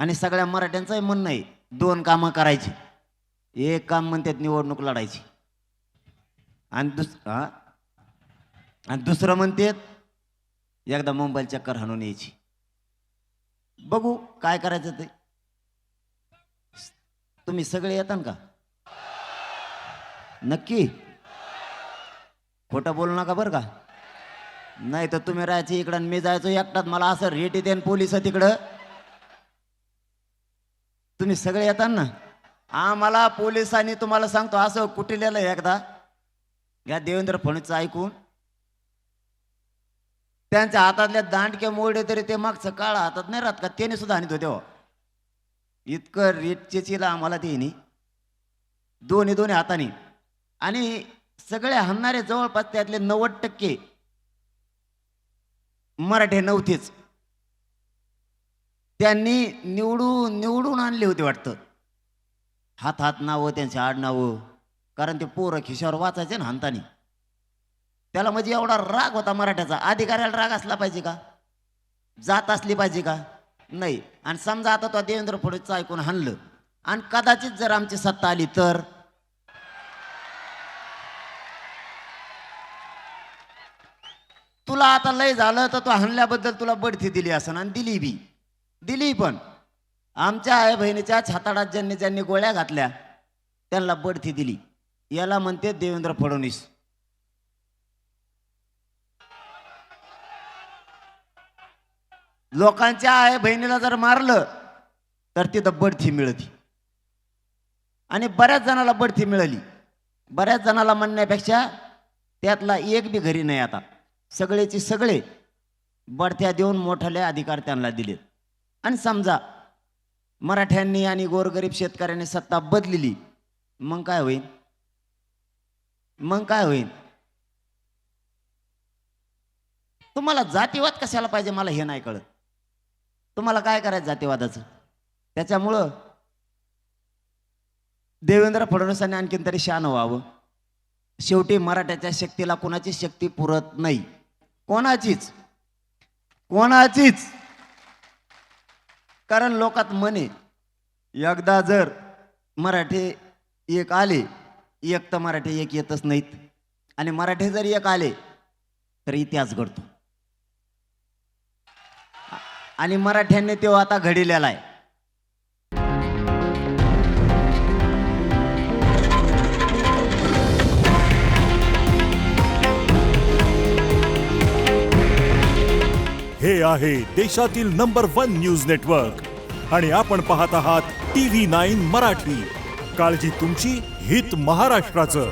आणि सगळ्या मराठ्यांचं म्हणणं आहे 2 कामं करायची. एक काम म्हणतात निवडणूक लढायची आणि दुसरं म्हणतात एकदा मुंबईला चक्कर हाणून यायची. बघू काय करायचं ते. तुम्ही सगळे येतात का? नक्की खोटं बोलू नका बरं का. नाही तर तुम्ही राहायचे इकडं आणि मी जायचो एकटाच. मला असं रेट येते आणि पोलिस तिकडं. तुम्ही सगळे येतात ना. आम्हाला पोलिसांनी तुम्हाला सांगतो असं कुटिलेलं एकदा या देवेंद्र फडणवीसचं ऐकून त्यांच्या हातातल्या दांडके मोडे तरी ते मागचं काळ हातात नाही राहत का त्याने सुद्धा आणत होते. इतकं रेटचेचीला आम्हाला ते दोन्ही हाताने. आणि सगळे हाणणारे जवळपास त्यातले 90% मराठे नव्हतेच. त्यांनी निवडून आणले होते वाटतं. हात नावं त्यांचे आडनावं. कारण ते पोरं खिशावर वाचायचे ना हाणतानी. त्याला म्हणजे एवढा राग होता मराठ्याचा. अधिकाऱ्याला राग असला पाहिजे का? जात असली पाहिजे का? नाही. आणि समजा आता तो देवेंद्र फडणवीसचं ऐकून हाणलं आणि कदाचित जर आमची सत्ता आली तर तुला आता लय झालं तर तो हाणल्याबद्दल तुला बढती दिली असं आणि दिली पण आमच्या आई बहिणीच्या छाताडात ज्यांनी गोळ्या घातल्या त्यांना बढती दिली. याला म्हणते देवेंद्र फडणवीस. लोकांच्या आई बहिणीला जर मारलं तर तिथं बढती मिळती. आणि बऱ्याच जणाला बढती मिळाली. बऱ्याच जणाला म्हणण्यापेक्षा त्यातला एक बी घरी नाही. आता सगळेची सगळे बढत्या देऊन मोठाले अधिकार त्यांना दिलेत. आणि समजा मराठ्यांनी आणि गोरगरीब शेतकऱ्यांनी सत्ता बदलली मग काय होईल? तुम्हाला जातीवाद कशाला पाहिजे मला हे नाही कळत. तुम्हाला काय करायचं जातीवादाचं? त्याच्यामुळं देवेंद्र फडणवीसांनी आणखीन तरी शहाणं व्हावं. शेवटी मराठ्याच्या शक्तीला कोणाची शक्ती पुरत नाही. कोणाचीच. कारण लोकात म्हणे एकदा जर मराठे एक आले एक तर मराठे एक येतच नाहीत. आणि मराठे जर एक आले तर इतिहास घडतो. आणि मराठ्यांनी तो आता घडलेला आहे. हे आहे देशातील नंबर 1 न्यूज नेटवर्क आणि आपण पाहत आहात TV9 मराठी. काळजी तुमची, हित महाराष्ट्राचं.